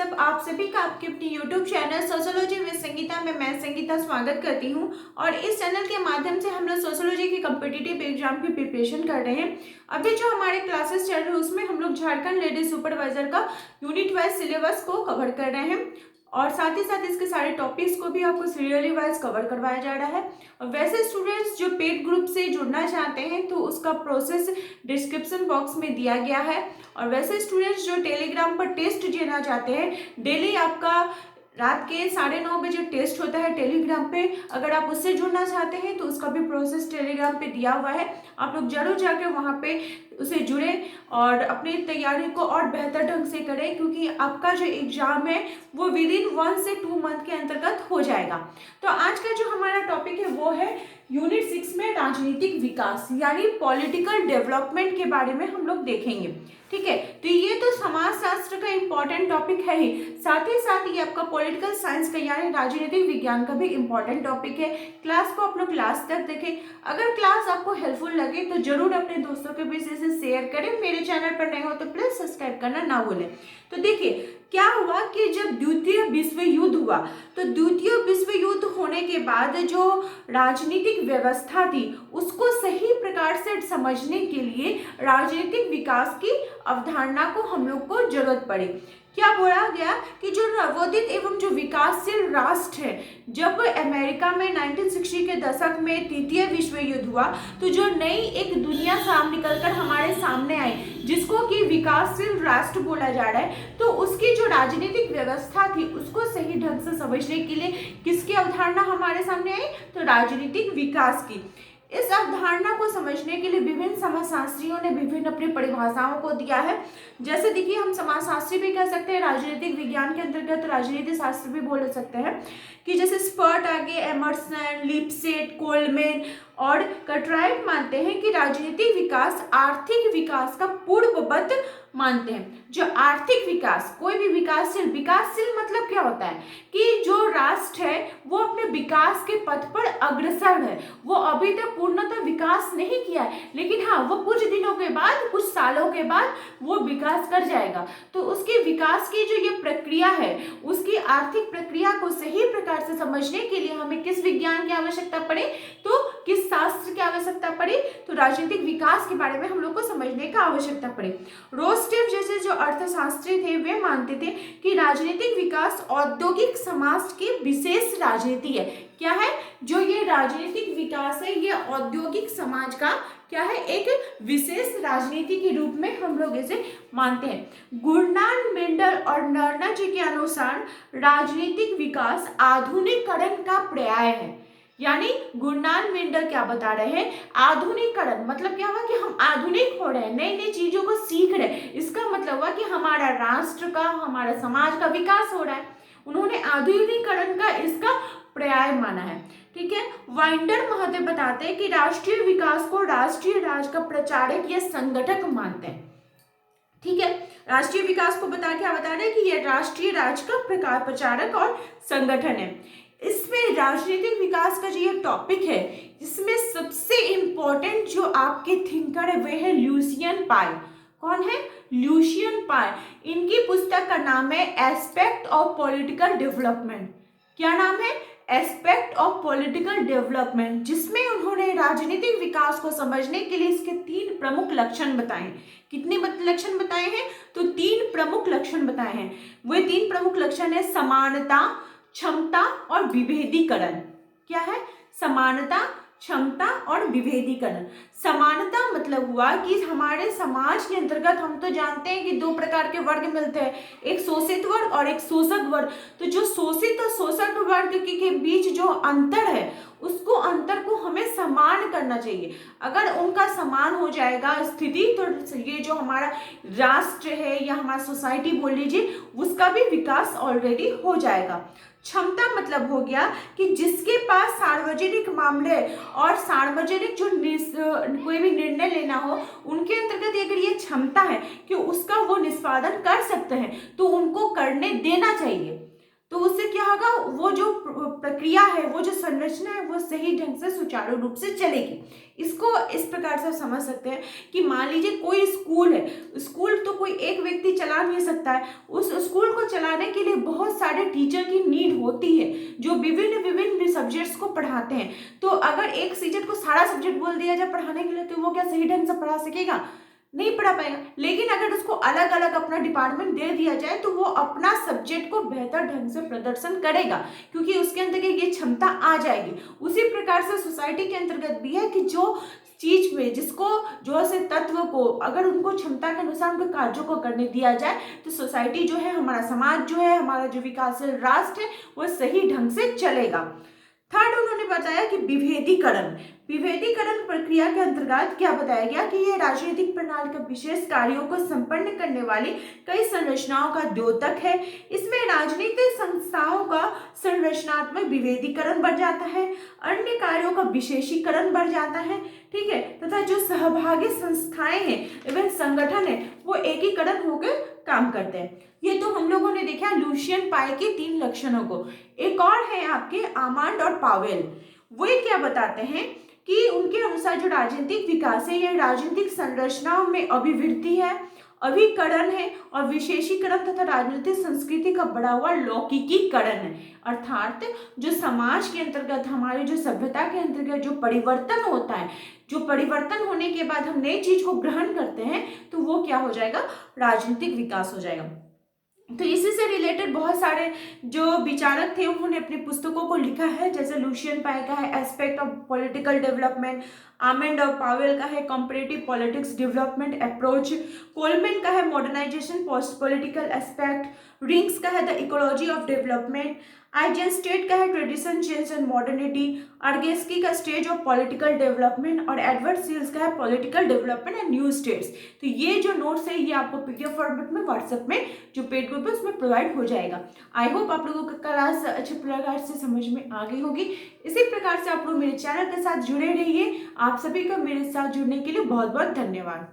WhatsApp आप सभी का आपके अपनी YouTube channel sociology with Sangeeta में मैं संगीता स्वागत करती हूं। और इस चैनल के माध्यम से हम लोग सोशियोलॉजी के कम्पिटिटिव एग्जाम की प्रिपरेशन कर रहे हैं। अभी जो हमारे क्लासेस चल रहे हैं उसमें हम लोग झारखंड लेडी सुपरवाइजर का यूनिट वाइज सिलेबस को कवर कर रहे हैं और साथ ही साथ इसके सारे टॉपिक्स को भी आपको सीरियली वाइज कवर करवाया जा रहा है। और वैसे स्टूडेंट्स जो पेड ग्रुप से जुड़ना चाहते हैं तो उसका प्रोसेस डिस्क्रिप्शन बॉक्स में दिया गया है। और वैसे स्टूडेंट्स जो टेलीग्राम पर टेस्ट देना चाहते हैं, डेली आपका रात के 9:30 बजे टेस्ट होता है टेलीग्राम पे, अगर आप उससे जुड़ना चाहते हैं तो उसका भी प्रोसेस टेलीग्राम पे दिया हुआ है। आप लोग जरूर जाकर वहाँ पे उसे जुड़ें और अपनी तैयारी को और बेहतर ढंग से करें, क्योंकि आपका जो एग्जाम है वो विद इन 1 से 2 मंथ के अंतर्गत हो जाएगा। तो आज का जो हमारा टॉपिक है वो है यूनिट 6 में राजनीतिक विकास यानी पॉलिटिकल डेवलपमेंट के बारे में हम लोग देखेंगे। ठीक है, तो ये तो समाज शास्त्र का इम्पोर्टेंट टॉपिक है ही साथ ये आपका पॉलिटिकल साइंस का यानी राजनीतिक विज्ञान का भी इम्पोर्टेंट टॉपिक है। क्लास को आप लोग लास्ट तक देखें। अगर क्लास आपको हेल्पफुल लगे तो जरूर अपने दोस्तों के बीच इसे शेयर करें। मेरे चैनल पर नए हो तो प्लीज सब्सक्राइब करना ना भूलें। तो देखिए क्या हुआ कि जब द्वितीय विश्व युद्ध हुआ तो द्वितीय विश्व युद्ध होने के बाद जो राजनीतिक व्यवस्था थी उसको सही प्रकार से समझने के लिए राजनीतिक विकास की अवधारणा को हम लोग को जरूरत पड़ी। क्या बोला गया कि जो नवोदित एवं जो विकासशील राष्ट्र है, जब अमेरिका में 1960 के दशक में तृतीय विश्व युद्ध हुआ तो जो नई एक दुनिया सामने निकलकर हमारे सामने आई जिसको कि विकासशील राष्ट्र बोला जा रहा है, तो उसकी जो राजनीतिक व्यवस्था थी उसको सही ढंग से समझने के लिए किसकी अवधारणा हमारे सामने आई, तो राजनीतिक विकास की। इस अवधारणा को समझने के लिए विभिन्न समाजशास्त्रियों ने विभिन्न अपनी परिभाषाओं को दिया है। जैसे देखिए हम समाजशास्त्री भी कह सकते हैं, राजनीतिक विज्ञान के अंतर्गत राजनीति शास्त्र भी बोल सकते हैं कि जैसे स्पर्ट आगे एमर्सन, लिपसेट, कोलमैन और कटराइट मानते हैं कि राजनीतिक विकास आर्थिक विकास का पूर्ववत मानते हैं। जो आर्थिक विकास, कोई भी विकासशील मतलब क्या होता है कि जो राष्ट्र है वो अपने विकास के पथ पर अग्रसर है, वो अभी तक पूर्णतः विकास नहीं किया है, लेकिन हाँ वो कुछ दिनों के बाद, कुछ सालों के बाद वो विकास कर जाएगा। तो उसके विकास की जो ये प्रक्रिया है, उसकी आर्थिक प्रक्रिया को सही प्रकार से समझने के लिए हमें किस विज्ञान की आवश्यकता पड़े, तो किस शास्त्र की आवश्यकता पड़ी, तो राजनीतिक विकास के बारे में हम लोग को समझने का आवश्यकता पड़ी। रोस्टेव जैसे जो अर्थशास्त्री थे वे मानते थे कि राजनीतिक विकास औद्योगिक समाज की विशेष राजनीति है। क्या है, जो ये राजनीतिक विकास है ये औद्योगिक समाज का क्या है, एक विशेष राजनीति के रूप में हम लोग इसे मानते हैं। गुरनान मेंडल और नरना जी के अनुसार राजनीतिक विकास आधुनिकीकरण का पर्याय है। यानी गुरनान मेंडल क्या बता रहे हैं, आधुनिकीकरण मतलब क्या हुआ कि हम आधुनिक हो रहे हैं, नई नई चीजों को सीख रहे हैं। इसका मतलब हुआ कि हमारा राष्ट्र का, हमारा समाज का विकास हो रहा है। उन्होंने आधुनिकीकरण का इसका पर्याय माना है। ठीक है, वाइंडर महोदय बताते हैं कि राष्ट्रीय विकास को राष्ट्रीय राज का प्रचारक या संगठक मानते हैं। ठीक है, राष्ट्रीय विकास को क्या बता रहे हैं कि यह राष्ट्रीय राज का प्रचारक और संगठन है। इसमें राजनीतिक विकास का जो ये टॉपिक है, इसमें सबसे इंपॉर्टेंट जो आपके थिंकर है वे है ल्यूसियन पाई। कौन है, ल्यूसियन पाई। इनकी पुस्तक का नाम है एस्पेक्ट ऑफ पॉलिटिकल डेवलपमेंट। क्या नाम है, एस्पेक्ट ऑफ पॉलिटिकल डेवलपमेंट, जिसमें उन्होंने राजनीतिक विकास को समझने के लिए इसके 3 प्रमुख लक्षण बताए। कितने लक्षण बताए हैं, तो 3 प्रमुख लक्षण बताए हैं। वे 3 प्रमुख लक्षण है समानता, क्षमता और विभेदीकरण। क्या है, समानता, क्षमता और विभेदीकरण। समानता मतलब हुआ कि हमारे समाज के अंतर्गत हम तो जानते हैं कि 2 प्रकार के वर्ग मिलते हैं, एक शोषित वर्ग और एक शोषक वर्ग। तो जो शोषित और शोषक वर्ग के बीच जो अंतर है उसको अंतर को हमें समान करना चाहिए। अगर उनका समान हो जाएगा स्थिति तो ये जो हमारा राष्ट्र है या हमारा सोसाइटी बोल लीजिए उसका भी विकास ऑलरेडी हो जाएगा। क्षमता मतलब हो गया कि जिसके पास सार्वजनिक मामले और सार्वजनिक जो कोई भी निर्णय लेना हो उनके अंतर्गत अगर ये क्षमता है कि उसका वो निष्पादन कर सकते हैं तो उनको करने देना चाहिए। तो उससे क्या होगा, वो जो प्रक्रिया है, वो जो संरचना है, वो सही ढंग से सुचारू रूप से चलेगी। इसको इस प्रकार से समझ सकते हैं कि मान लीजिए कोई स्कूल है, स्कूल तो कोई एक व्यक्ति चला नहीं सकता है, उस स्कूल को चलाने के लिए बहुत सारे टीचर की नीड होती है जो विभिन्न विभिन्न सब्जेक्ट्स को पढ़ाते हैं। तो अगर एक टीचर को सारा सब्जेक्ट बोल दिया जाए पढ़ाने के लिए, तो वो क्या सही ढंग से पढ़ा सकेगा? नहीं पढ़ा पाएगा। लेकिन अगर उसको अलग अलग अपना डिपार्टमेंट दे दिया जाए तो वो अपना सब्जेक्ट को बेहतर ढंग से प्रदर्शन करेगा, क्योंकि उसके अंदर ये क्षमता आ जाएगी। उसी प्रकार से सोसाइटी के अंतर्गत भी है कि जो चीज में जिसको जो से तत्व को अगर उनको क्षमता के अनुसार उनके कार्यों को करने दिया जाए तो सोसाइटी जो है, हमारा समाज जो है, हमारा जो विकासशील राष्ट्र है, वो सही ढंग से चलेगा। थर्ड उन्होंने बताया कि विभेदीकरण। विभेदीकरण प्रक्रिया के अंतर्गत क्या बताया गया कि यह राजनीतिक प्रणाली के विशेष कार्यों को संपन्न करने वाली कई संरचनाओं का द्योतक है। इसमें राजनीतिक संस्थाओं का संरचनात्मक विभेदीकरण बढ़ जाता है, अन्य कार्यों का विशेषीकरण बढ़ जाता है, ठीक है, तथा जो सहभागी संस्थाएं हैं एवं संगठन है वो एकीकरण होकर काम करते हैं। ये तो हम लोगों ने देखा लुशियन पाई के 3 लक्षणों को। एक और है आपके आमांड और पावेल, वो क्या बताते हैं कि उनके अनुसार जो राजनीतिक विकास है, ये राजनीतिक संरचनाओं में अभिवृद्धि है, अभिकरण है और विशेषीकरण तथा राजनीतिक संस्कृति का बढ़ा हुआ लौकिकीकरण है। अर्थात जो समाज के अंतर्गत, हमारे जो सभ्यता के अंतर्गत जो परिवर्तन होता है, जो परिवर्तन होने के बाद हम नई चीज को ग्रहण करते हैं, तो वो क्या हो जाएगा, राजनीतिक विकास हो जाएगा। तो इसी से रिलेटेड बहुत सारे जो विचारक थे उन्होंने अपनी पुस्तकों को लिखा है, जैसे लुशियन पाई का है aspect of political development, Almond और पावेल का है comparative politics development approach, Coleman का है modernisation post political aspect, Riggs का है the ecology of development, Eisenstadt का है tradition change and modernity, Organski का स्टेज ऑफ पॉलिटिकल डेवलपमेंट और एडवर्ड सील्स का है political development and new states. तो ये जो नोट्स है ये आपको पीडीएफ फॉर्मेट में व्हाट्सएप में जो पेड ग्रुप है उसमें प्रोवाइड हो जाएगा। आई होप आप लोगों का क्लास अच्छे प्रकार से समझ में आ गई होगी। इसी प्रकार से आप लोग मेरे चैनल के साथ जुड़े रहिए। आप सभी का मेरे साथ जुड़ने के लिए बहुत बहुत धन्यवाद।